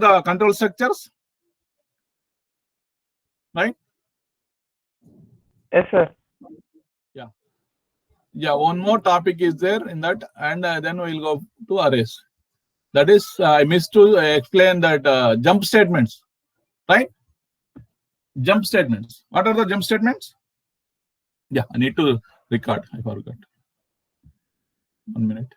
the control structures, right? Yes, sir. Yeah, one more topic is there in that, and then we'll go to arrays. That is, I missed to explain that jump statements, right? Jump statements. What are the jump statements? Yeah, I need to record. I forgot. 1 minute.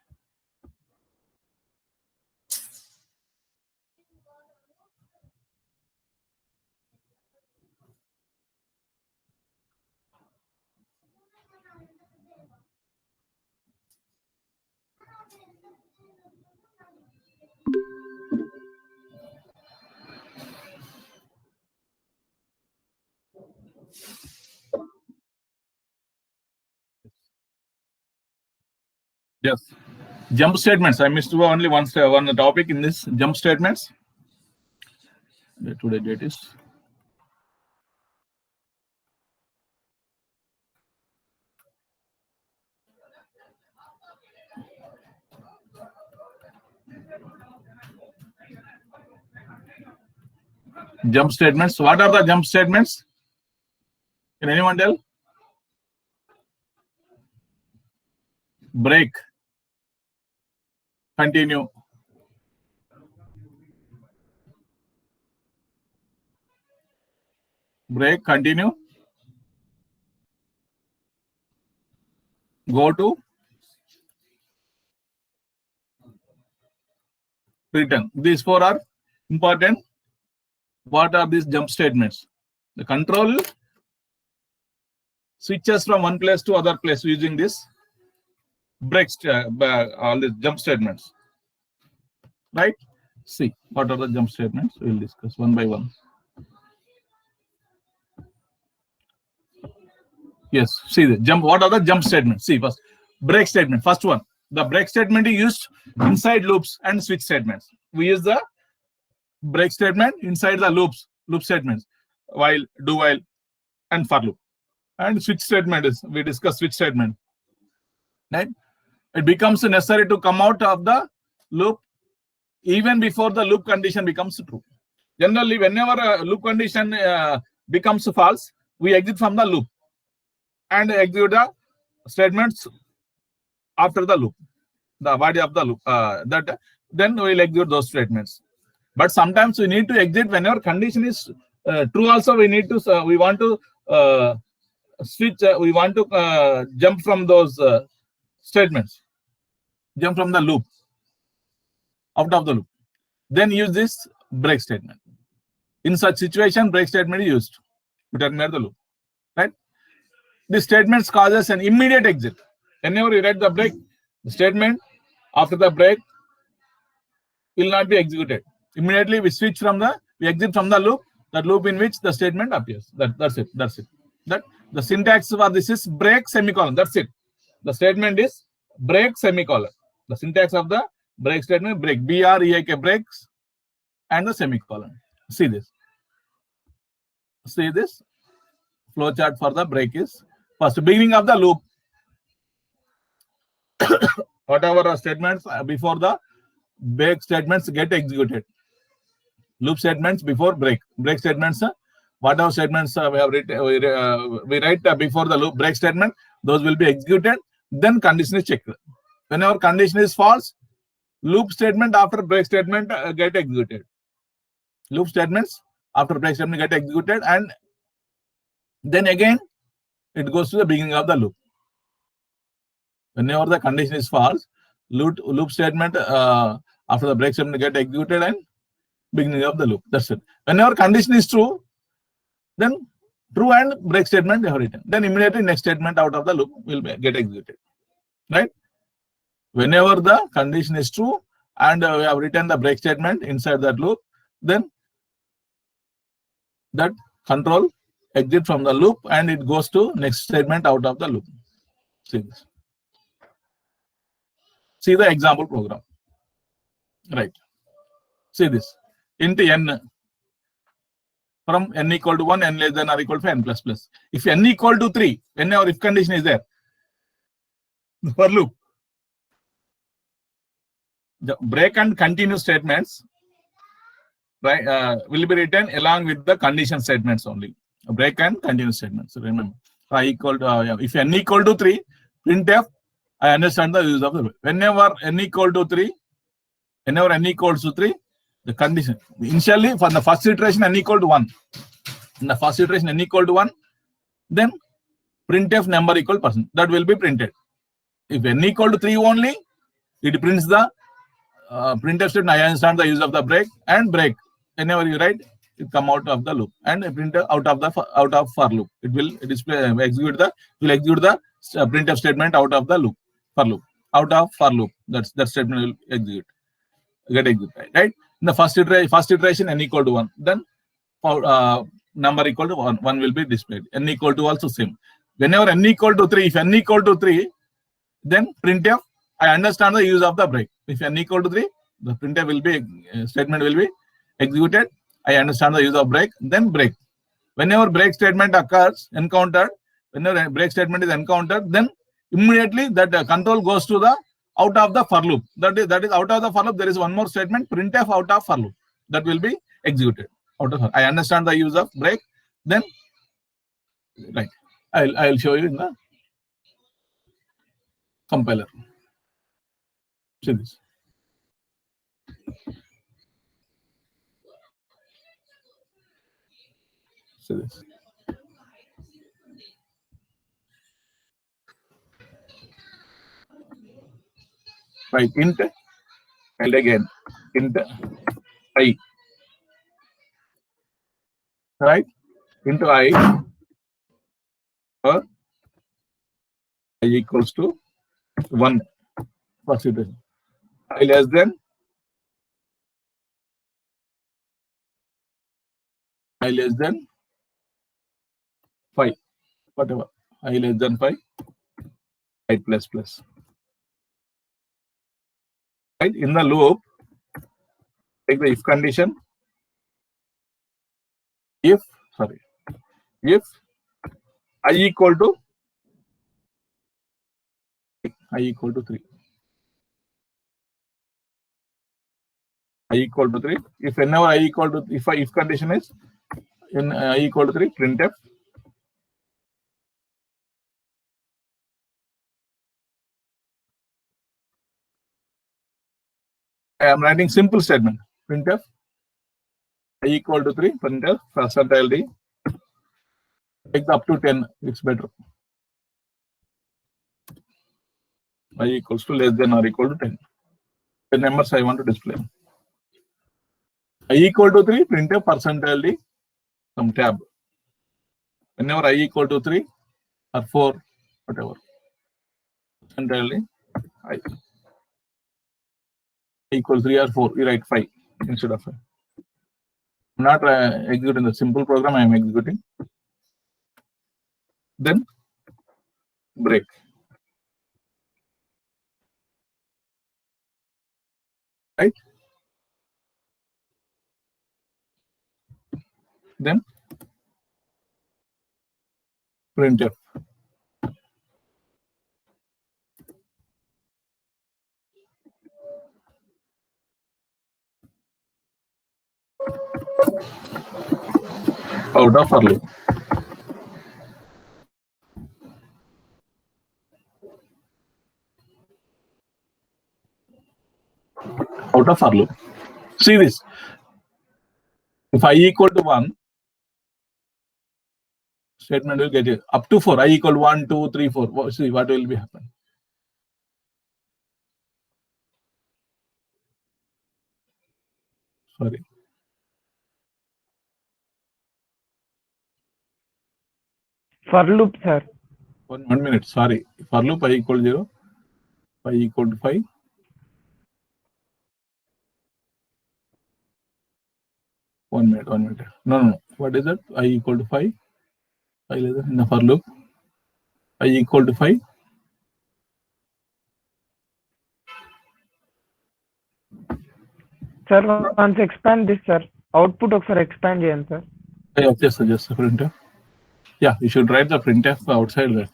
Yes. Jump statements. I missed only one topic in this jump statements. Today date is. Jump statements. What are the jump statements? Can anyone tell? Break. Continue. Break. Continue. Go to. Return. These four are important. What are these jump statements? The control switches from one place to other place using this breaks, all these jump statements, right? See, what are the jump statements? We'll discuss one by one. Yes, see the jump. What are the jump statements? See first, break statement. First one, the break statement is used inside loops and switch statements. We use the break statement inside the loop statements, while, do while, and for loop. And switch statement is, we discuss switch statement, right? It becomes necessary to come out of the loop even before the loop condition becomes true. Generally, whenever a loop condition becomes false, we exit from the loop and execute the statements after the loop, the body of the loop. Then we will execute those statements. But sometimes we need to exit whenever condition is true. Also, we need to we want to switch. We want to jump from those statements, jump from the loop, out of the loop. Then use this break statement. In such situation, break statement is used to terminate the loop, right? This statement causes an immediate exit. Whenever you write the break, the statement after the break will not be executed. Immediately we switch from we exit from the loop, that loop in which the statement appears. That's it. That the syntax for this is break semicolon. That's it. The statement is break semicolon. The syntax of the break statement, break, B-R-E-A-K, breaks, and the semicolon. See this. See this flowchart for the break is first beginning of the loop. Whatever statements before the break statements get executed. Loop statements before break. Break statements, whatever statements we have written, we write before the loop break statement, those will be executed. Then condition is checked. Whenever condition is false, loop statement after break statement get executed. Loop statements after break statement get executed, and then again it goes to the beginning of the loop. Whenever the condition is false, loop statement after the break statement get executed and beginning of the loop. That's it. Whenever condition is true, then true and break statement they have written. Then immediately next statement out of the loop will get executed. Right? Whenever the condition is true and we have written the break statement inside that loop, then that control exit from the loop and it goes to next statement out of the loop. See this. See the example program. Right. See this. Int n from n equal to 1, n less than or equal to n plus plus. If n equal to 3, whenever if condition is there, for loop, the break and continue statements right, will be written along with the condition statements only. Break and continuous statements. Remember, I equal to, if n equal to 3, printf, I understand the use of the break. Whenever n equal to 3, whenever n equals to 3, the condition initially for the first iteration n equal to 1. In the first iteration n equal to 1, then printf number equal percent, that will be printed. If n equal to 3 only, it prints the printf statement. I understand the use of the break and break. Whenever you write, it come out of the loop and print out of for loop. It will display execute the printf statement out of the loop for loop out of for loop. That statement will get executed, right? In the first iteration n equal to 1, then number equal to 1 will be displayed. N equal to also same. Whenever n equal to 3, if n equal to 3, then printf, I understand the use of the break. If n equal to 3, the printf will be statement will be executed. I understand the use of break, then break. Whenever break statement occurs, encountered, whenever break statement is encountered, then immediately that control goes to the out of the for loop. That is out of the for loop. There is one more statement, printf out of for loop, that will be executed. Out of, I understand the use of break, then right. I'll show you in the compiler. See this. See this. Right, int, and again int I, right, into I, or I equals to 1 percentage. I less than I less than 5, whatever. I less than 5, I plus plus. Right, in the loop, take the if condition. If I equal to 3, I equal to 3. If whenever I equal to, if condition is in I equal to 3, printf I am writing simple statement. Printf I equal to 3, printf %ld, take the up to 10, it's better. I equals to less than or equal to 10. The numbers I want to display. I equal to 3, printf %ld, some tab. Whenever I equal to 3 or 4, whatever, %ld, I equals 3 or 4, we write 5 instead of 5. I'm not executing the simple program, I am executing. Then break. Right? Then printf. Out of for loop. Out of for loop. See this. If I equal to 1, statement will get it. Up to 4, I equal 1, 2, 3, 4. See what will be happen. Sorry. For loop, sir. 1 minute. Sorry. For loop I equal 0. I equal to 5. One minute. No. What is that? I equal to 5. I less than in the for loop. I equal to 5. Sir, once expand this, sir. Output ఒకసారి expand చేయండి, sir. Just the printf. Yeah, you should write the printf outside there.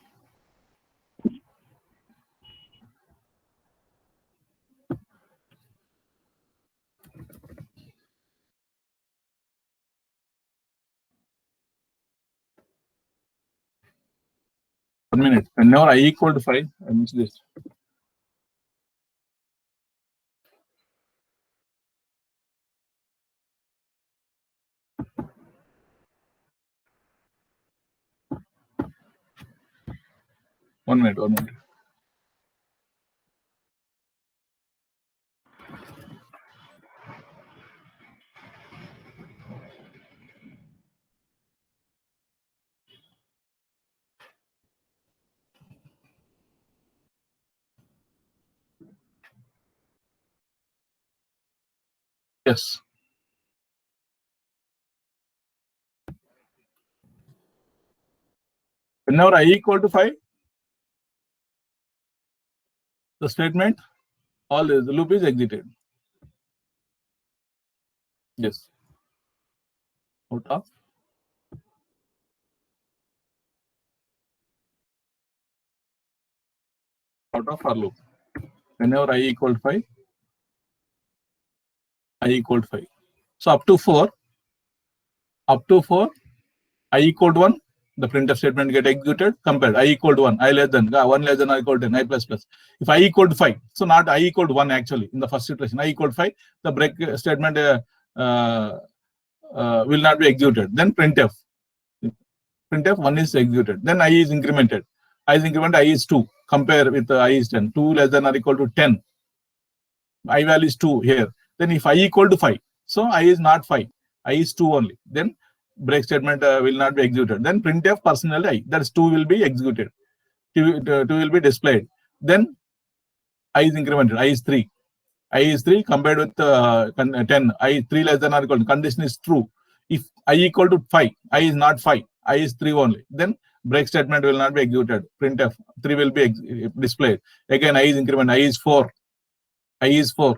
1 minute. Whenever I equal to 5, I miss this. One minute. Yes. Whenever I equal to 5, the statement, the loop is exited. Yes. Out of for loop. Whenever I equal to 5, I equal to 5. So up to 4, I equal to 1, the printf statement get executed. Compared, I equal to 1, I less than 1 less than or equal to 10, I plus plus. If I equal to 5, so not I equal to 1 actually in the first iteration, I equal to 5, the break statement will not be executed. Then printf 1 is executed. Then I is incremented. I is 2. Compare with I is 10. 2 less than or equal to 10. I value is 2 here. Then if I equal to 5, so I is not 5, I is 2 only. Then break statement will not be executed. Then printf personal I, that is 2 will be executed. 2 will be displayed. Then I is incremented. I is 3. I is 3 compared with 10. I 3 less than or equal to, condition is true. If I equal to 5, I is not 5, I is 3 only. Then break statement will not be executed. Printf 3 will be displayed. Again, I is increment. I is 4. I is 4.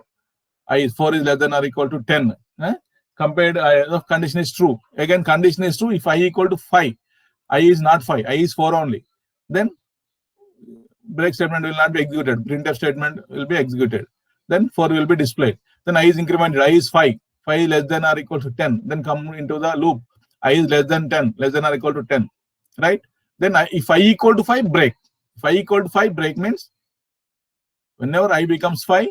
I is 4 is less than or equal to 10. Compared, the condition is true. Again, condition is true. If I equal to 5, I is not 5. I is 4 only. Then break statement will not be executed. Printf statement will be executed. Then 4 will be displayed. Then I is incremented. I is 5. 5 less than or equal to 10. Then come into the loop. I is less than 10. Less than or equal to 10. Right? Then if I equal to 5, break. If I equal to 5, break means whenever I becomes 5,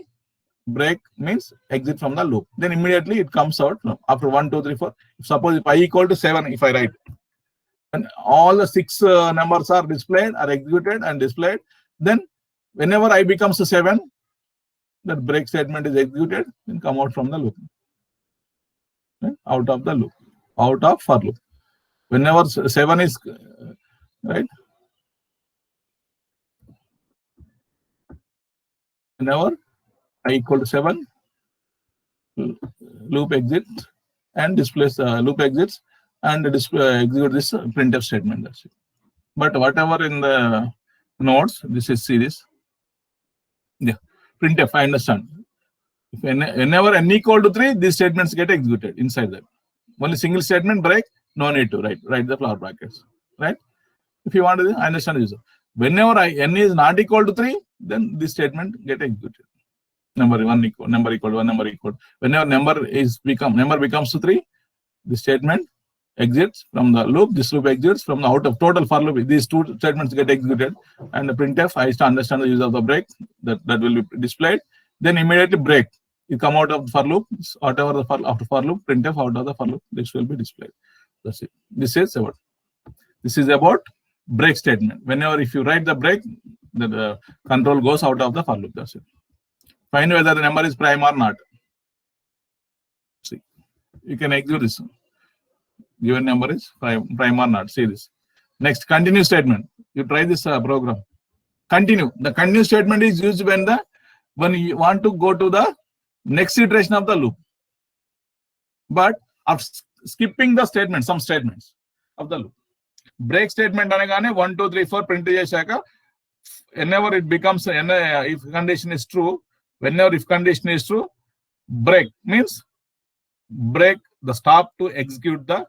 break means exit from the loop. Then immediately it comes out after 1, 2, 3, 4. Suppose if I equal to 7, if I write, and all the 6 numbers are displayed, are executed and displayed, then whenever I becomes 7, that break statement is executed and come out from the loop. Out of the loop. Out of for loop. Whenever 7 is right. Whenever I equal to 7, loop exits and displays loop exits and execute this printf statement. That's it. But whatever in the nodes, this is series. Yeah, printf. I understand. If whenever n equal to 3, these statements get executed inside that. Only single statement break, no need to write the flower brackets. Right? If you want to, I understand this. Whenever n is not equal to 3, then this statement get executed. Number equal to 1, number equal. Whenever number becomes to 3, the statement exits from the loop. This loop exits from the out of total for loop. These two statements get executed, and the printf, I understand the use of the break that will be displayed. Then immediately break. You come out of the for loop, whatever the for after for loop, printf out of the for loop. This will be displayed. That's it. This is about break statement. Whenever if you write the break, the control goes out of the for loop. That's it. Find whether the number is prime or not. See, you can execute this. Given number is prime or not. See this. Next, continue statement. You try this program. Continue. The continue statement is used when you want to go to the next iteration of the loop. But of skipping the statement, some statements of the loop. Break statement anagane 1, 2, 3, 4 print chesaka. Whenever it becomes if condition is true, whenever if condition is true, break means break the stop to execute the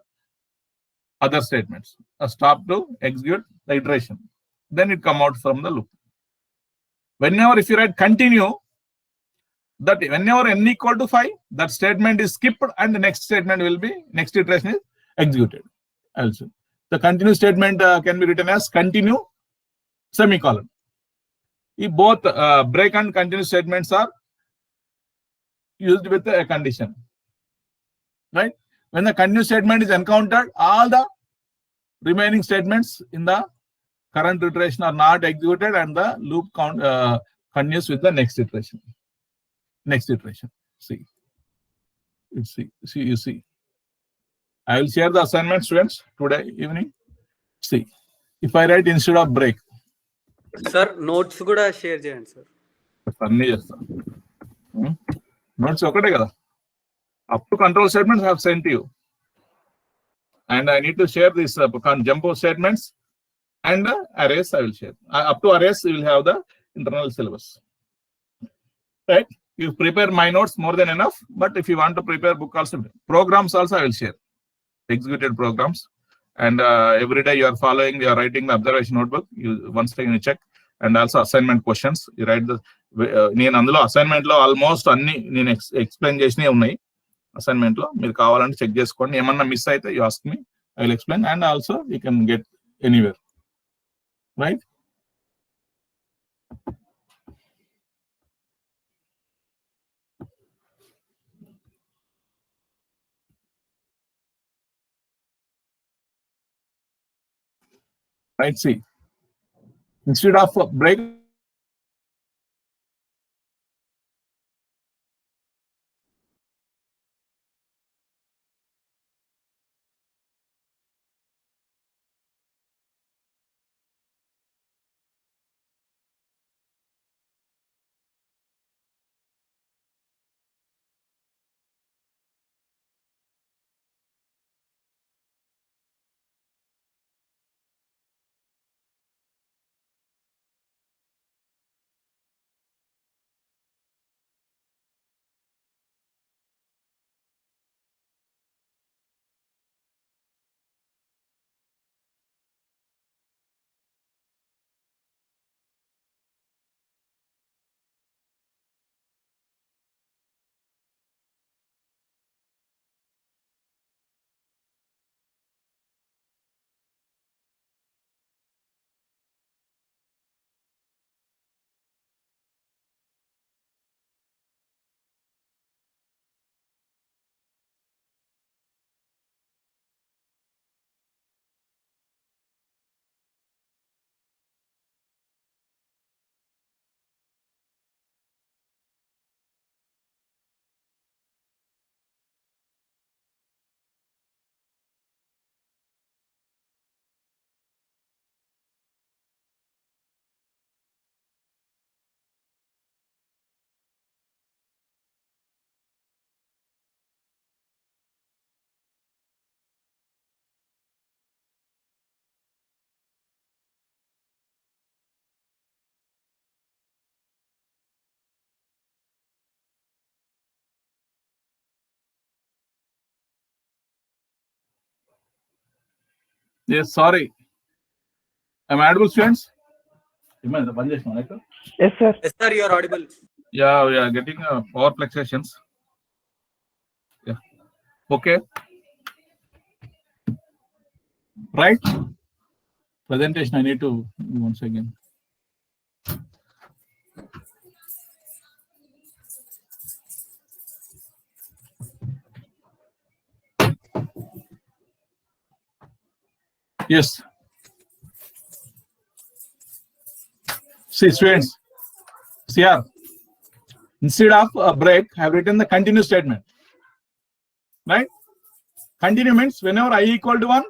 other statements. A stop to execute the iteration. Then it come out from the loop. Whenever if you write continue, that whenever n equal to 5, that statement is skipped and the next statement will be, next iteration is executed. Also, the continue statement can be written as continue semicolon. If both break and continue statements are used with a condition, right? When the continue statement is encountered, all the remaining statements in the current iteration are not executed, and the loop continues with the next iteration. See, you see. I will share the assignment, students, today evening. See, if I write instead of break. Sir, notes kuda share cheyandi sir. అన్నీ చేస్తాను. Notes ఒకటే కదా. Up to control statements I have sent you. And I need to share these jumbo statements and arrays I will share. Up to arrays we will have the internal syllabus. Right? You prepare my notes more than enough, but if you want to prepare book also, programs also I will share. Executed programs. And every day you are following, you are writing the observation notebook. You once again you check, and also assignment questions. You write the నేను అందులో assignment లో almost అన్ని నేను explain చేసినవి ఉన్నాయి. Assignment లో మీరు కావాలంటే చెక్ చేసుకోండి. ఏమన్నా మిస్ అయితే you ask me, I will explain, and also you can get anywhere, right? Right, see, instead of break, yes, sorry, am I audible, students? Yes, sir. Yes sir, you are audible. Yeah, we are getting power fluctuations. Yeah, okay, right? Presentation I need to once again. Yes. See, students, see here. Instead of a break, I have written the continue statement. Right? Continue means whenever I equal to 1,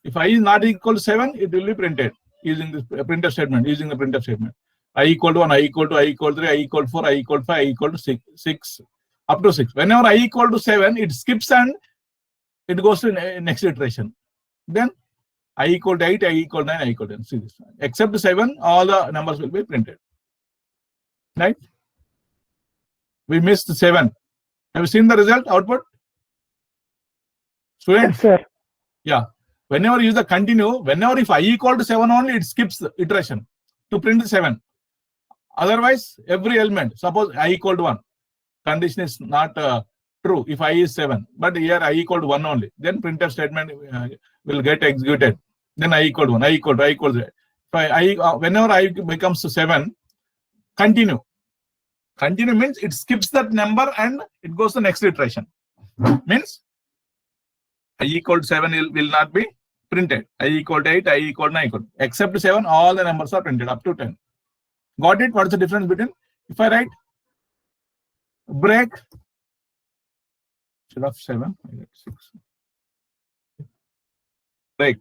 if I is not equal to 7, it will be printed using this printf statement. Using the printf statement, I equal to 1, I equal to, I equal to 3, I equal to 4, I equal to 5, I equal to 6, up to 6. Whenever I equal to 7, it skips and it goes to next iteration. Then I equal to 8, I equal to 9, I equal to 10. See this. Except 7, all the numbers will be printed. Right? We missed 7. Have you seen the result output? Students? Yes, sir. Yeah. Whenever you use the continue, whenever if I equal to 7 only, it skips the iteration to print 7. Otherwise, every element, suppose I equal to 1, condition is not true if I is 7, but here I equal to 1 only, then printf statement will get executed. Then I equal to 1, I equal to, if whenever I becomes 7, continue. Continue means it skips that number and it goes to the next iteration. Means I equal to 7 will not be printed. I equal to 8, I equal to 9. Except 7, all the numbers are printed up to 10. Got it? What is the difference between? If I write break, instead of 7, I get 6. Break.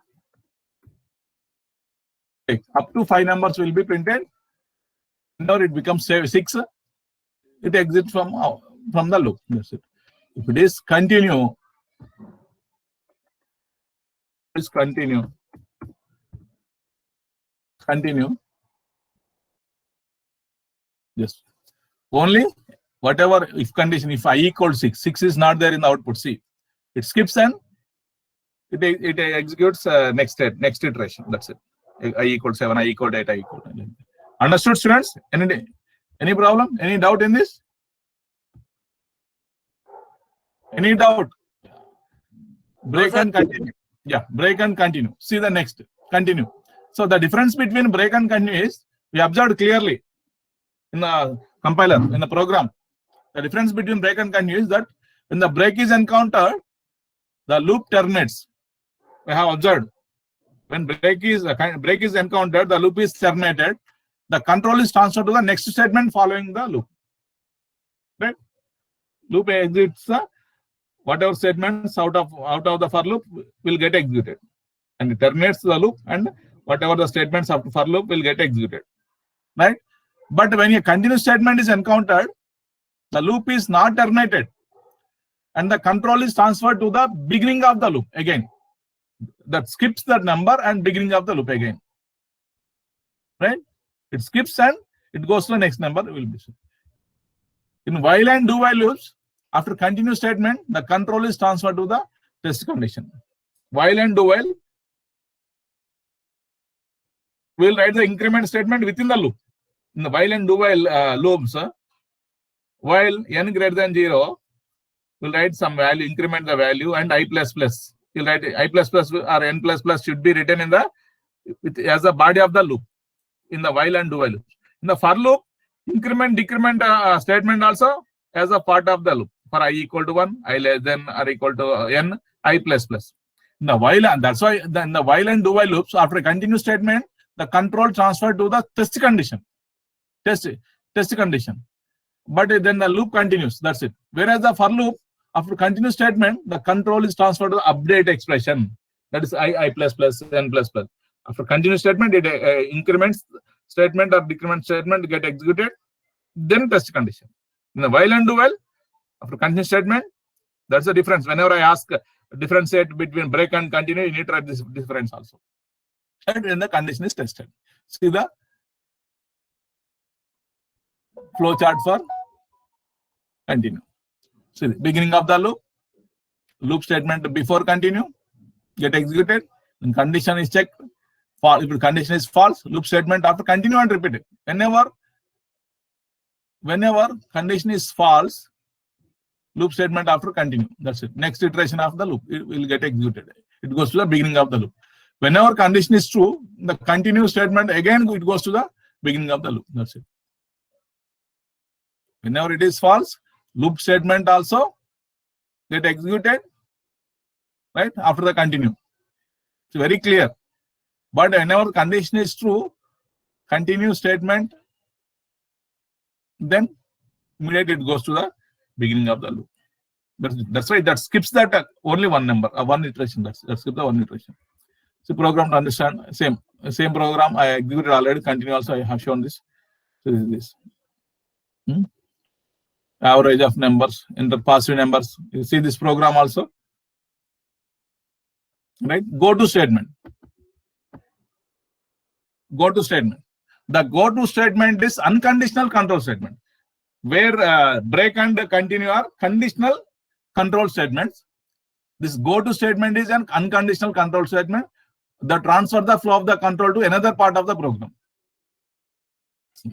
Up to 5 numbers will be printed. Now it becomes 6. It exits from the loop. That's it. If it is continue, continue. Yes. Only whatever if condition, if I equal 6, 6 is not there in the output. See, it skips and it executes next iteration. That's it. I equal 7, I equal 8, I equal 9. Understood, students? Any problem? Any doubt in this? Any doubt? Break and continue. Yeah, break and continue. See the next. Continue. So the difference between break and continue is we observed clearly in the compiler, in the program. The difference between break and continue is that when the break is encountered, the loop terminates. We have observed when break is encountered, the loop is terminated. The control is transferred to the next statement following the loop. Right? Loop exits whatever statements out of the for loop will get executed, and it terminates the loop, and whatever the statements of the for loop will get executed. Right? But when a continuous statement is encountered, the loop is not terminated, and the control is transferred to the beginning of the loop again. That skips that number and beginning of the loop again. Right? It skips and it goes to the next number. Will be in while and do while loops. After continuous statement, the control is transferred to the test condition. While and do while, we'll write the increment statement within the loop. In the while and do while loops, while n greater than 0, we'll write some value, increment the value, and I plus plus. You'll write I plus plus or n plus plus should be written in the as the body of the loop in the while and do while loop. In the for loop, increment decrement statement also as a part of the loop. For I equal to 1, I less than or equal to n, I plus plus. In the while, and that's why in the while and do while loops, after a continuous statement, the control transferred to the test condition. Test condition. But then the loop continues. That's it. Whereas the for loop, after continuous statement, the control is transferred to the update expression. That is I plus plus, n plus plus. After continuous statement, it increments statement or decrement statement get executed. Then test condition. In the while and do while, after continuous statement, that's the difference. Whenever I ask differentiate between break and continue, you need to write this difference also. And then the condition is tested. See the flow chart for continue. See the beginning of the loop statement before continue, get executed, and condition is checked. If the condition is false, loop statement after continue and repeat it. Whenever condition is false, loop statement after continue. That's it. Next iteration of the loop, it will get executed. It goes to the beginning of the loop. Whenever condition is true, the continue statement again it goes to the beginning of the loop. That's it. Whenever it is false, loop statement also get executed right after the continue. It's very clear. But whenever condition is true, continue statement, then immediately it goes to the beginning of the loop. That's why that skips that only one number, one iteration. That skips the one iteration. So program to understand same program I executed already. Continue also I have shown this. So this is this. Average of numbers, enter positive numbers. You see this program also, right? Go to statement. Go to statement. The go to statement is unconditional control statement, where break and continue are conditional control statements. This go to statement is an unconditional control statement that transfer the flow of the control to another part of the program.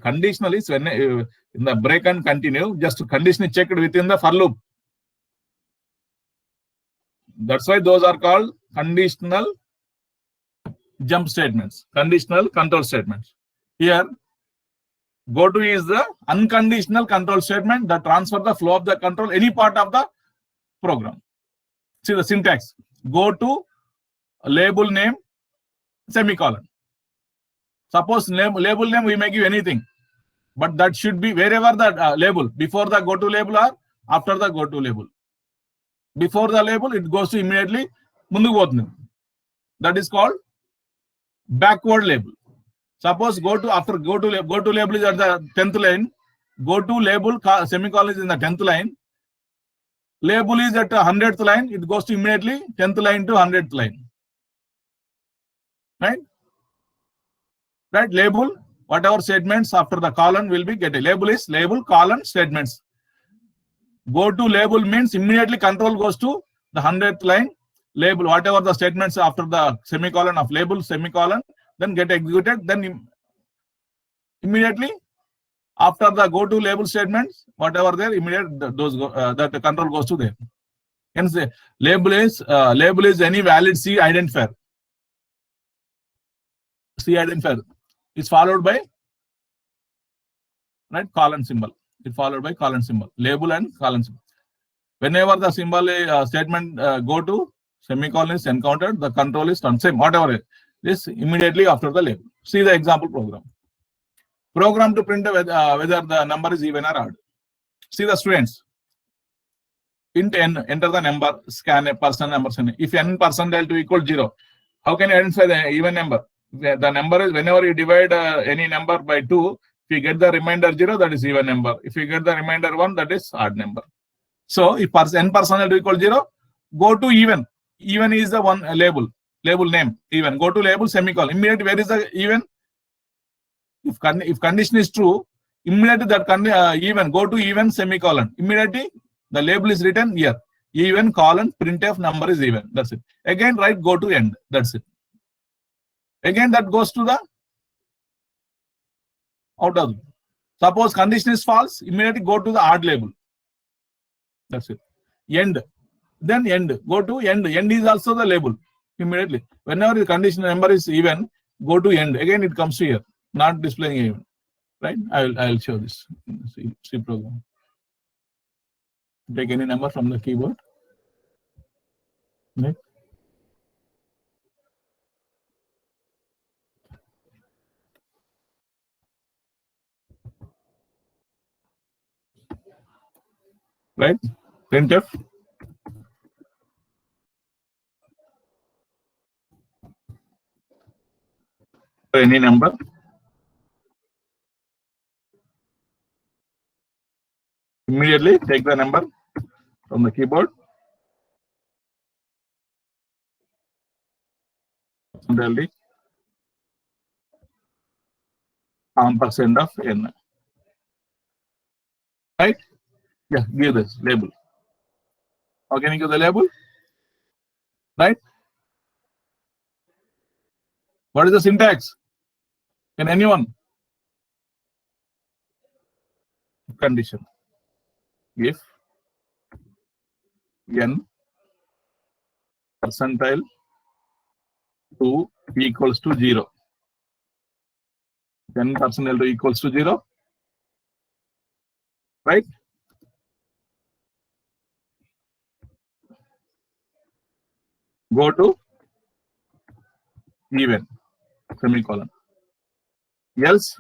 Conditional is when in the break and continue, just condition is checked within the for loop. That's why those are called conditional jump statements, conditional control statements. Here, go to is the unconditional control statement that transfer the flow of the control any part of the program. See the syntax. Go to label name semicolon. Suppose label name we may give anything, but that should be wherever the label, before the go to label or after the go to label. Before the label, it goes to immediately munduku potundi. That is called backward label. Suppose go to label is at the 10th line. Go to label semicolon is in the 10th line. Label is at the 100th line. It goes to immediately 10th line to 100th line. Right? Right? Label, whatever statements after the colon will be getting. Label is label colon statements. Go to label means immediately control goes to the 100th line. Label, whatever the statements after the semicolon of label semicolon, then get executed. Then immediately after the go to label statements, whatever there, immediate those that the control goes to there. Hence, label is any valid C identifier. C identifier is followed by right colon symbol. It followed by colon symbol. Label and colon symbol. Whenever the symbol statement go to semicolon is encountered, the control is done. Same whatever it is immediately after the label. See the example program. Program to print whether the number is even or odd. See the students. Int n, enter the number, scan a person number. If n percentile to equal 0, how can you identify the even number? The number is whenever you divide any number by 2, if you get the remainder 0, that is even number. If you get the remainder 1, that is odd number. So if n percentile to equal 0, go to even. Even is the one label name. Even go to label semicolon. Immediately where is the even? If condition is true, immediately that even go to even semicolon. Immediately the label is written here. Even colon printf number is even. That's it. Again write go to end. That's it. Again that goes to the out of. Suppose condition is false, immediately go to the odd label. That's it. End. Then end. Go to end. End is also the label. Immediately. Whenever the condition number is even, go to end. Again it comes to here. Not displaying even. Right? I'll show this. C program. Take any number from the keyboard. Right? Right? Printf. Any number. Immediately take the number from the keyboard. Ampersand of n. Right? Yeah, give this label. How can you give the label? Right? What is the syntax? Can anyone? Condition. If n percentile 2 equals to 0. n percentile 2 equals to 0. Right? Go to even semicolon. Else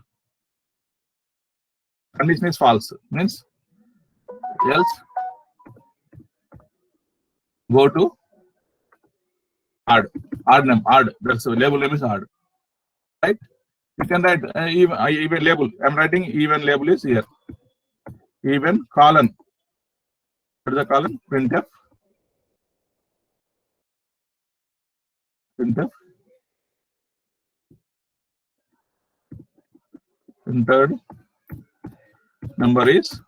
condition is false. Means else go to odd. Odd. That's the label name is odd. Right? You can write even label. I'm writing even label is here. Even colon. What is the colon? Printf. Printf. Entered number is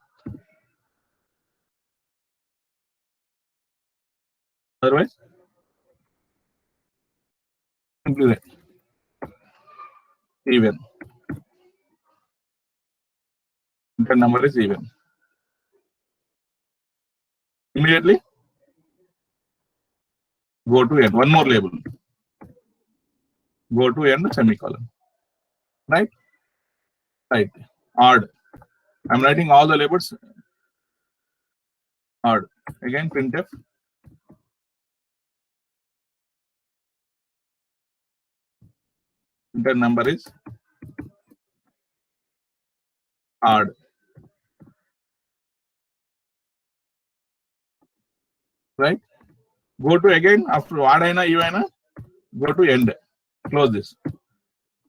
otherwise simply write even. Entered number is even. Immediately go to end. One more label. go to end, semicolon. Right? Right. Odd. I'm writing all the labels. Odd. Again, printf. Enter number is odd. Right? Go to again after odd aina, even go to end. Close this.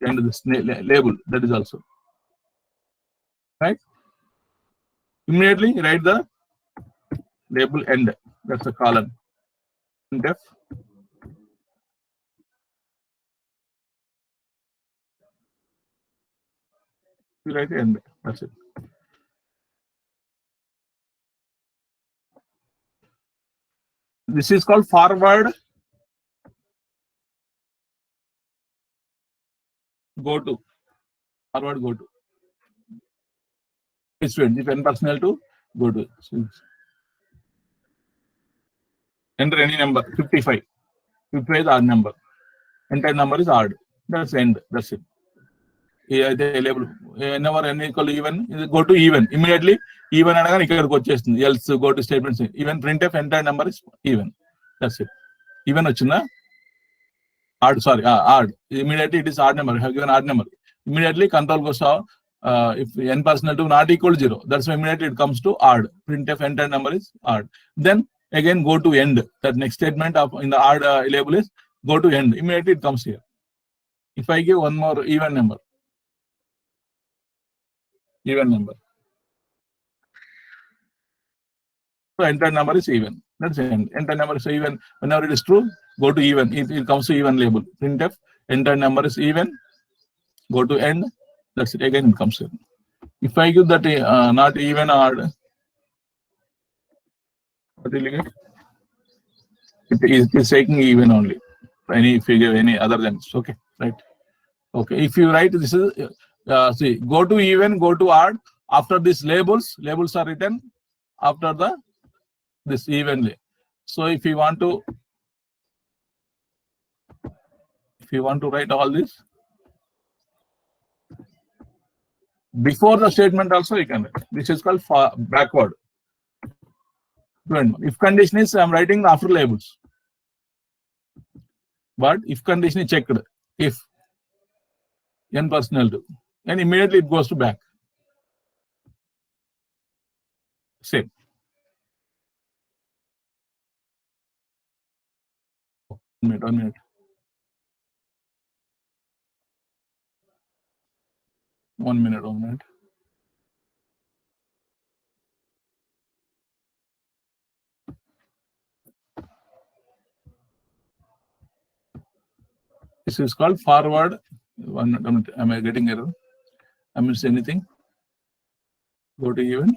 End this label. That is also. Right? Immediately write the label end. That's the column. Printf. You write end. That's it. This is called forward go to. Forward go to. It's if n personnel to go to. Enter any number. 55. 55 is odd number. Entire number is odd. That's end. That's it. The label whenever n equal to even, go to even. Immediately even and else go to statements. Even printf entire number is even. That's it. Even ochina odd, sorry, odd. Immediately it is odd number. Have given odd number. Immediately control goes out. If n personnel to not equal to 0, that's why immediately it comes to odd. Printf entire number is odd. Then again go to end. That next statement of in the odd label is go to end. Immediately it comes here. If I give one more even number. Even number. So entire number is even. That's end. Entire number is even. Whenever it is true, go to even. It comes to even label. Printf entire number is even. Go to end. That's it. Again it comes in. If I give that not even odd, what will you get? It is taking even only. Any figure, any other than this. Okay, right. Okay. If you write this is see, go to even, go to odd. After these labels are written after this evenly. So if you want to write all this before the statement also you can write. This is called backward. If condition is I'm writing after labels. But if condition is checked, if n personnel to, and immediately it goes to back. Same. One minute. One minute. This is called forward. Am I getting error? I missed anything? Go to even.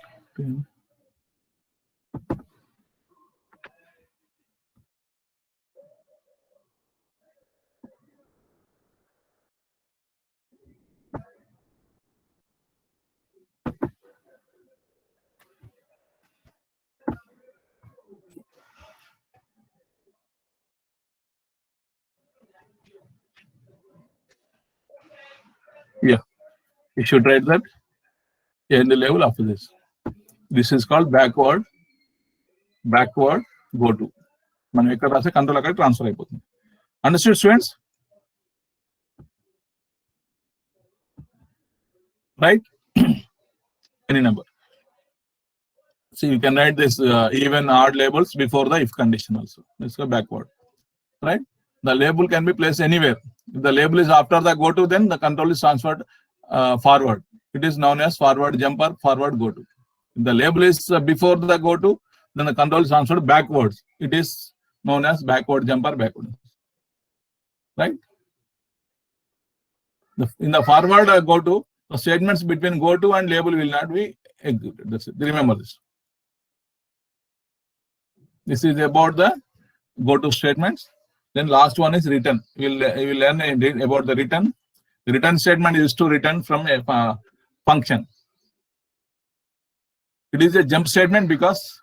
Yeah, you should write that in the level after this. This is called backward go to. Man ekkada rase control akkada transfer ayipotundi. Understood, students? Right? Any number. See, you can write this even odd labels before the if condition also. Let's go backward. Right? The label can be placed anywhere. If the label is after the go to, then the control is transferred forward. It is known as forward jumper, forward go to. If the label is before the go to, then the control is transferred backwards. It is known as backward jumper, backward. Right? In the forward go to, the statements between go to and label will not be executed. That's it. Remember this. This is about the go to statements. Then last one is return. We will learn about the return. The return statement is to return from a function. It is a jump statement because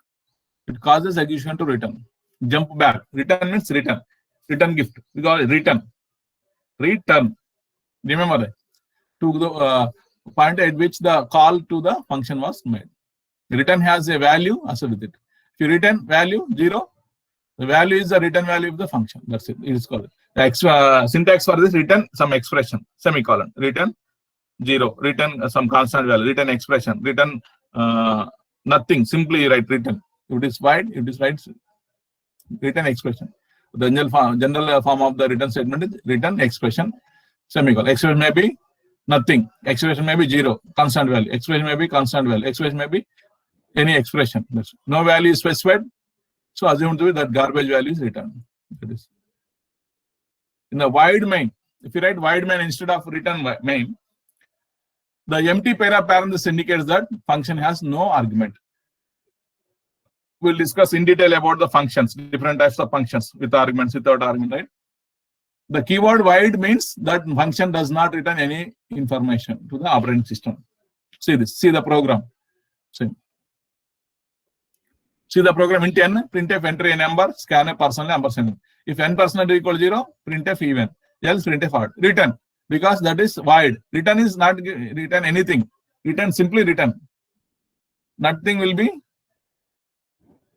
it causes execution to return. Jump back. Return means return. Return gift. We call it return. return. Remember that. To the point at which the call to the function was made. Return has a value also with it. If you return value 0, the value is the return value of the function. That's it. It is called the syntax for this: return some expression, semicolon, return 0, return some constant value, return expression, return nothing. Simply write return. If it is void, it is right. Return expression. The general form of the return statement is return expression, semicolon. Expression may be nothing. Expression may be 0, constant value. Expression may be constant value. Expression may be any expression. No value is specified. So assume to be that garbage value is returned. That is. In the void main, if you write void main instead of return main, the empty pair of parentheses indicates that function has no argument. We'll discuss in detail about the functions, different types of functions with arguments, without argument, right? The keyword void means that function does not return any information to the operating system. See this, see the program. See the program int n, printf enter a number, scan a personal ampersand. If n personal equals 0, printf even, else printf odd. Return, because that is void. Return is not return anything. Return simply return. Nothing will be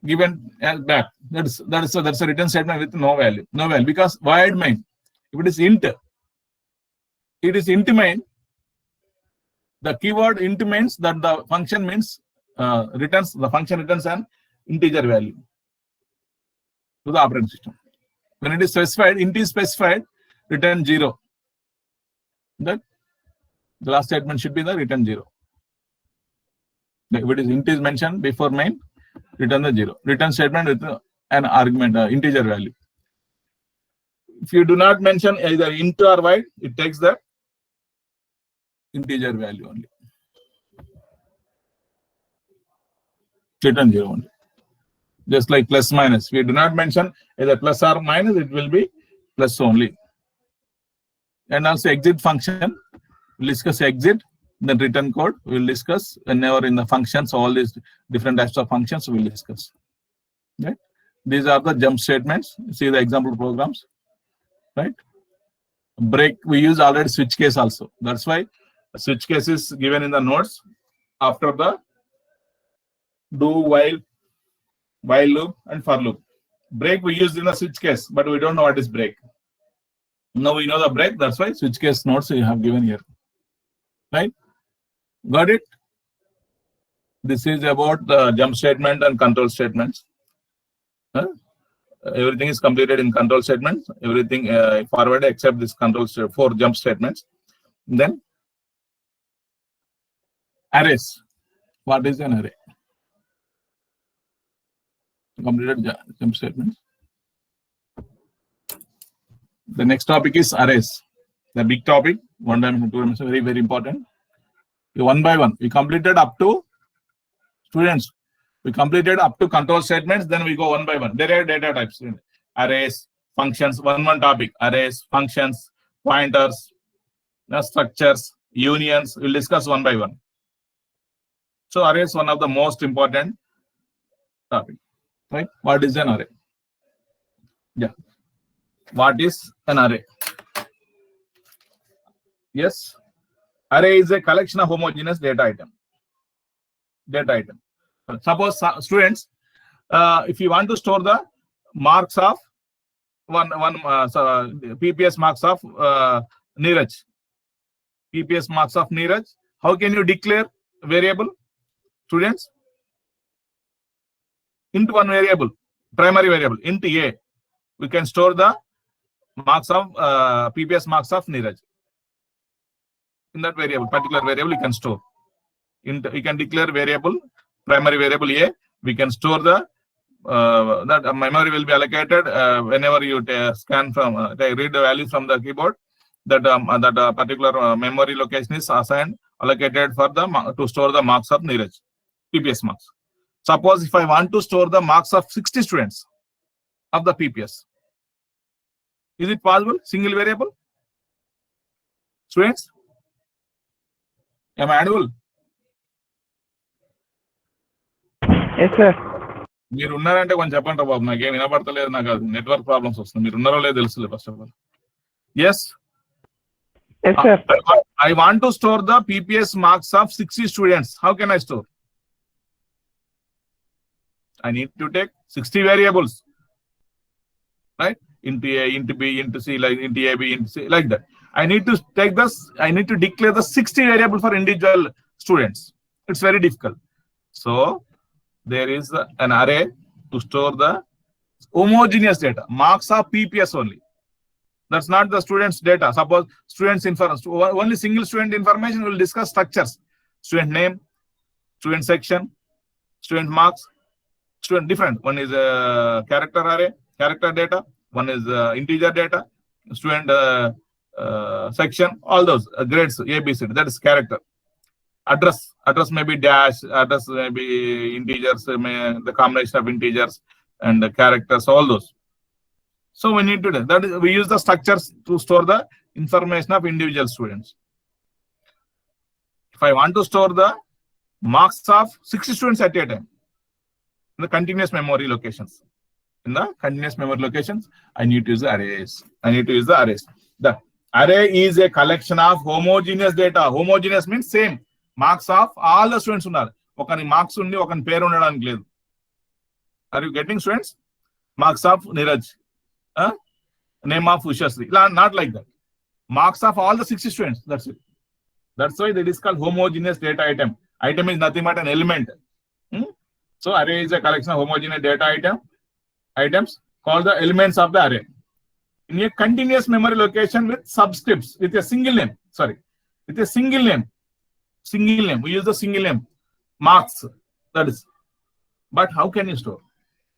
given back. That's a return statement with no value. No value, because void main. If it is int, it is int main. The keyword int means that the function means returns, the function returns an integer value to the operating system. When it is specified, int is specified, return 0. That the last statement should be the return 0. If it is int is mentioned before main, return the 0. Return statement with an argument, integer value. If you do not mention either int or void, it takes the integer value only. Return 0 only. Just like plus minus. If you do not mention either plus or minus, it will be plus only. And also exit function. We'll discuss exit, then return code. We'll discuss whenever in the functions, all these different types of functions we'll discuss. Right? These are the jump statements. See the example programs. Right? Break, we use already switch case also. That's why switch case is given in the notes after the do, while loop and for loop. Break we use in the switch case, but we don't know what is break. Now we know the break, that's why switch case notes we have given here. Right? Got it? This is about the jump statement and control statements. Everything is completed in control statements. Everything forward except this control 4 jump statements. Then arrays. What is an array? Completed jump statements. The next topic is arrays. The big topic, 1 dimension, 2 dimension, very, very important. One by one, we completed up to students. We completed up to control statements, then we go one by one. There are data types, arrays, functions, one topic, arrays, functions, pointers, structures, unions. We'll discuss one by one. So array is one of the most important topic, right? What is an array? Yeah. What is an array? Yes. Array is a collection of homogeneous data item. Suppose students, if you want to store the marks of PPS marks of Neeraj, PPS marks of Neeraj, how can you declare variable, students? Into one variable, primary variable, int a, we can store the marks of PPS marks of Neeraj. In that variable, particular variable, you can store. You can declare variable, primary variable a. We can store the that memory will be allocated whenever you scan from read the value from the keyboard. That particular memory location is assigned, allocated for the to store the marks of Neeraj, PPS marks. Suppose if I want to store the marks of 60 students of the PPS, is it possible? Single variable, students. Am I audible? Yes, sir. మీరు ఉన్నారంటే కొంచెం చెప్పండి బాబు, నాకేం వినపడతలేదు, నాకు network problems వస్తుంది. మీరు ఉన్నారో లేదో తెలుసులే first of all. Yes, Yes, sir. I want to store the PPS marks of 60 students. How can I store? I need to take 60 variables, right? Into A, into B, into C, like into A, B, into C, like that. I need to take this. I need to declare the 60 variable for individual students. It's very difficult. So there is an array to store the homogeneous data, marks of PPS only. That's not the students' data. Suppose students information, only single student information. Will discuss structures: student name, student section, student marks, student different. One is a character array, character data. One is integer data, student section. All those grades A, B, C. That is character. Address may be dash. Address may be integers. The combination of integers and the characters. All those. So we need to do that. Is, we use the structures to store the information of individual students. If I want to store the marks of 60 students at a time in the continuous memory locations, I need to use the arrays. The array is a collection of homogeneous data. Homogeneous means same marks of all the students. Okani marks undi, okani pair undadaniki ledu. Are you getting, students? Marks of Niraj. Name of Ushasri. Not like that. Marks of all the 60 students. That's it. That's why it is called homogeneous data item. Item is nothing but an element. So array is a collection of homogeneous data items called the elements of the array. In a continuous memory location with subscripts, with a single name. With a single name. We use the single name. Marks. That is. But how can you store?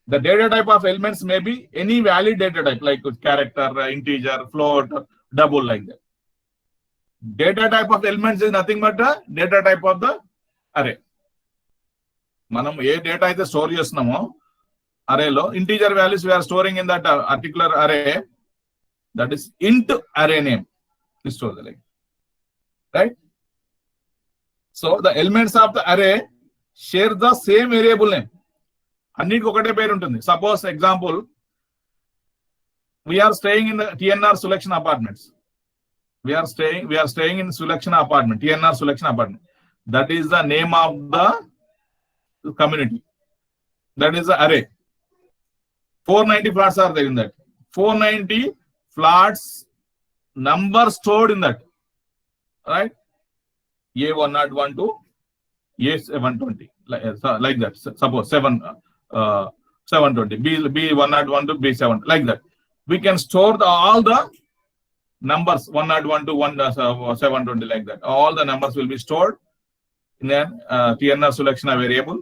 The data type of elements may be any valid data type, like character, integer, float, double, like that. Data type of elements is nothing but the data type of the array. Manam ye data is the store chestunamo array lo integer values we are storing in that particular array. That is int array name. We store the like, right? So the elements of the array share the same variable name. అన్నిటికి ఒకటే పేరు ఉంటుంది. Suppose example, we are staying in the TNR Selection Apartments. We are staying in Selection Apartment, TNR Selection Apartment. That is the name of the community. That is the array. 490 flats are there in that. 490 flats number stored in that, right? A101 to A720, like that. Suppose 720, B101 to B7, like that. We can store all the numbers 101 to 720, like that. All the numbers will be stored in a TNR selection variable.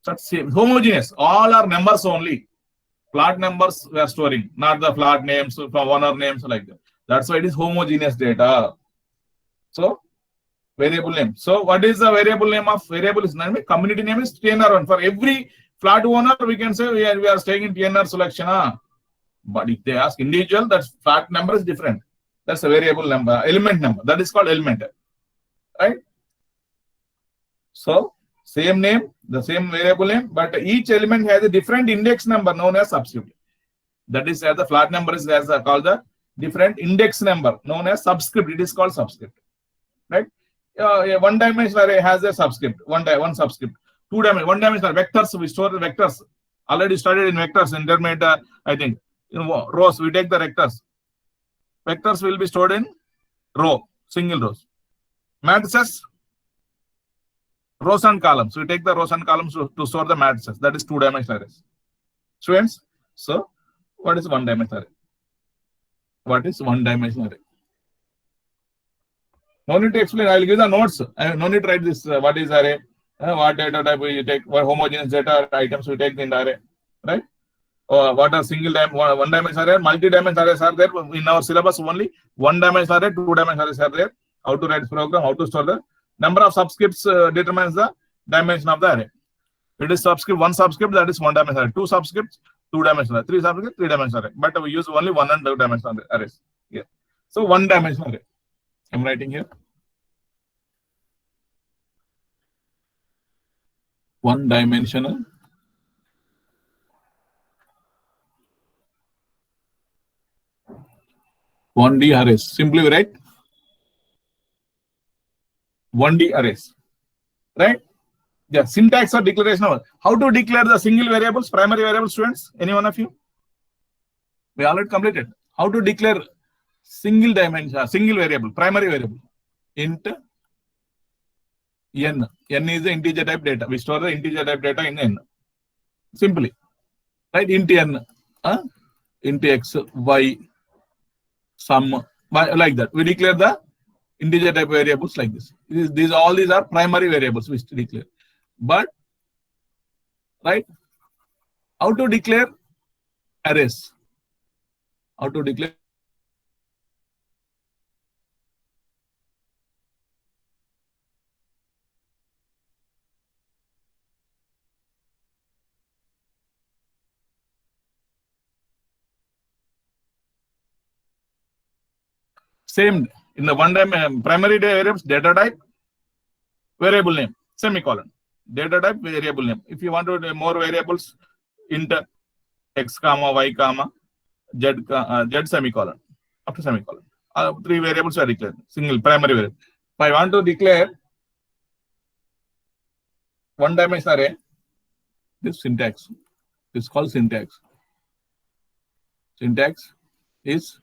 Such same homogeneous. All are numbers only. Flat numbers we are storing, not the flat names from owner names, like that. That's why it is homogeneous data. So variable name. So what is the variable name of variable? Is name? Community name is TNR1. For every flat owner, we can say we are staying in TNR selection. But if they ask individual, that flat number is different. That's a variable number, element number. That is called element, right? So same name, the same variable name, but each element has a different index number known as subscript. That is, as the flat number is called the different index number known as subscript. It is called subscript, right? A one-dimensional array has a subscript, one subscript. One-dimensional vectors, we store the vectors. Already studied in vectors, intermediate, I think. Rows, we take the vectors. Vectors will be stored in row, single rows. Matrices, rows and columns. We take the rows and columns to store the matrices. That is two-dimensional arrays. Students, so what is one-dimensional array? What is one-dimensional array? No need to explain. I will give the notes. No need to write this. What is array? What data type we take? What homogeneous data items we take in the array, right? What are one-dimensional array? Multi-dimensional arrays are there in our syllabus only. One-dimensional array, two-dimensional arrays are there. How to write program? How to store the number of subscripts determines the dimension of the array. It is subscript, one subscript, that is one-dimensional array. Two subscripts, two-dimensional array. Three subscripts, three-dimensional array. But we use only one and two-dimensional arrays here. So one-dimensional array. I'm writing here. One-dimensional one D arrays. Simply write 1D arrays, right? Yeah, syntax or declaration of how to declare the single variables, primary variables, students? Any one of you? We already completed. How to declare single dimension, single variable, primary variable? Int n. N is the integer type data. We store the integer type data in n. Simply, right? Int n, int x, y, sum, like that. We declare the integer type variables like this. These all these are primary variables we declare. But right, how to declare arrays? How to declare? Same in the one time primary variables, data type, variable name, semicolon. Data type, variable name. If you want to do more variables, int x comma y comma z semicolon, after semicolon. 3 variables are declared. Single primary variable. If I want to declare one dimension array, this syntax is called syntax. Syntax is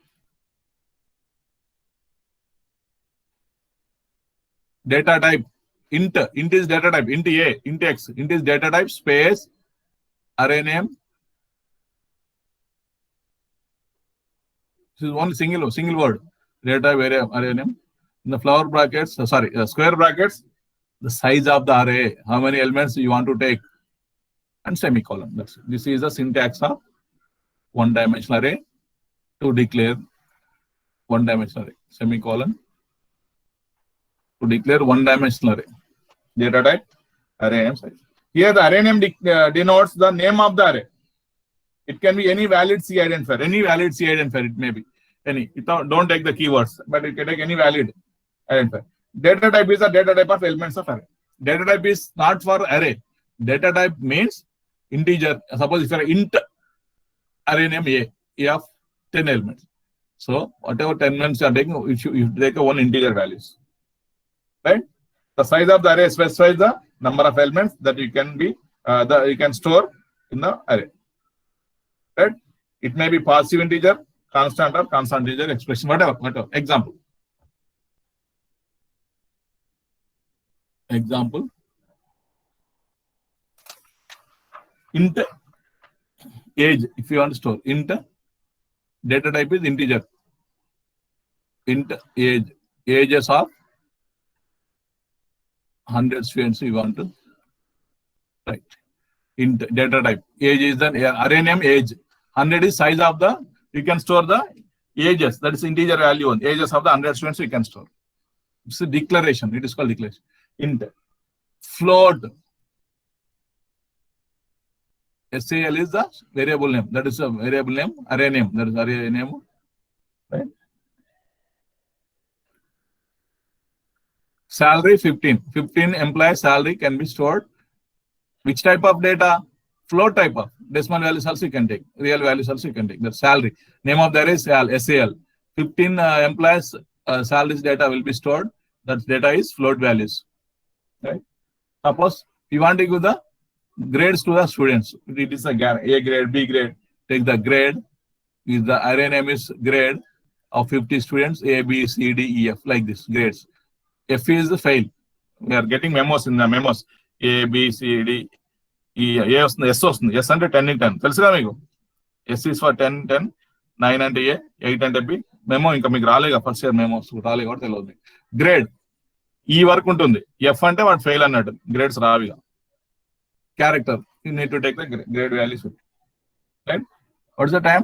data type. Int is data type. Int a, int x, int is data type space array name. This is one single word. Data variable array name. In the flower brackets, square brackets, the size of the array, how many elements you want to take, and semicolon. This is the syntax of one dimensional array to declare one dimensional array. Semicolon to declare one dimensional array. Data type, array name, size. Here the array name denotes the name of the array. It can be any valid C identifier. Any valid C identifier it may be. Any. Don't take the keywords, but it can take any valid identifier. Data type is the data type of elements of array. Data type is not for array. Data type means integer. Suppose if you are int array name A of 10 elements. So whatever 10 elements you are taking, you take one integer values. Right? The size of the array specifies the number of elements that you can be you can store in the array. Right? It may be positive integer, constant or constant integer expression, whatever. Example. Int age, if you want to store. Int data type is integer. Int age, ages of 100 students you want to write. Int data type, age is the array name age. 100 is size of the, you can store the ages, that is integer value on ages of the 100 students you can store. It's a declaration, it is called declaration. Int float, SAL is the variable name, that is a variable name, array name, that is array name, right? Salary 15. 15 employee salary can be stored. Which type of data? Float type of. Decimal values also you can take. Real values also you can take. The salary. Name of the array is SAL. 15 employees salaries data will be stored. That data is float values. Right? Suppose you want to give the grades to the students. It is a grade, B grade. Take the grade. Is the array name is grade of 50 students. A, B, C, D, E, F. Like this. Grades. F is the fail. We are getting memos in the memos. A, B, C, D, E, A వస్తుంది, S వస్తుంది. S అంటే 10 in 10. తెలుసుగా మీకు? S is for 10, 10. 9 అంటే A, 8 అంటే B. Memo ఇంకా మీకు రాలేగా first year memos రాలే కూడా తెలియదు. గ్రేడ్ ఈ వరకు ఉంటుంది. F అంటే వాడు ఫెయిల్ అన్నట్టు. గ్రేడ్స్ రావిగా. Character. You need to take the grade values. Right? What's the time?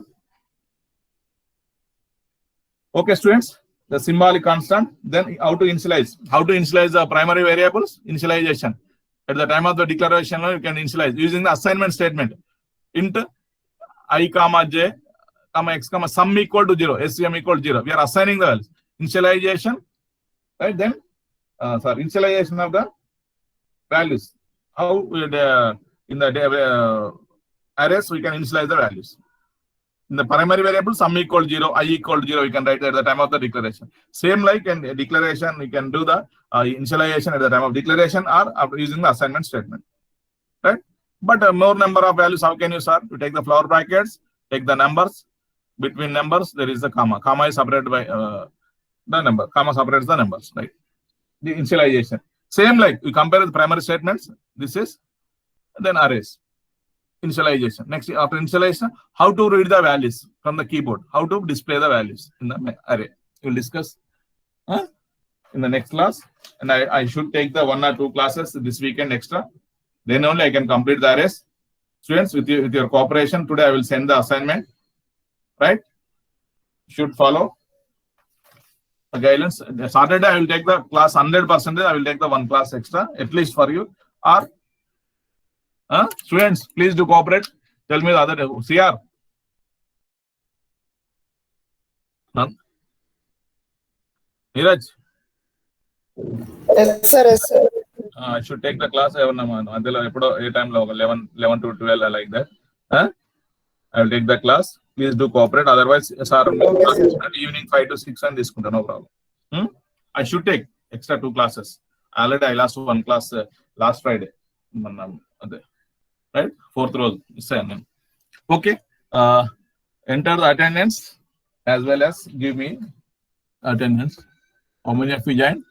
Okay, students. The symbolic constant, then how to initialize. How to initialize the primary variables? Initialization. At the time of the declaration, you can initialize using the assignment statement. Int I comma j comma x comma sum equal to 0, SCM equal to 0. We are assigning the values. Initialization, right? Then, initialization of the values. How in the arrays we can initialize the values. In the primary variable, sum equal 0, I equal 0, you can write at the time of the declaration. Same like in declaration, you can do the initialization at the time of declaration or after using the assignment statement, right? But more number of values, how can you start? You take the flower brackets, take the numbers. Between numbers, there is a comma. Comma is separated by the number. Comma separates the numbers, right? The initialization. Same like you compare the primary statements. This is then arrays. Initialization. Next, after initialization, how to read the values from the keyboard. How to display the values in the array. We'll discuss in the next class. And I should take the 1 or 2 classes this weekend extra. Then only I can complete the arrays. Students, with your cooperation, today I will send the assignment. Right? Should follow the guidelines. Saturday I will take the class 100%. I will take the 1 class extra, at least for you. Or students, please do cooperate. Tell me the other CR. None? Neeraj? Yes, sir. Yes, sir. I should take the class until a time 11 to 12 like that. I will take the class. Please do cooperate. Otherwise, sir, evening 5 to 6 and this no problem. I should take extra 2 classes. Already I lost 1 class last Friday. Right? 4th row. Okay. Enter the attendance as well as give me attendance. How many of you joined?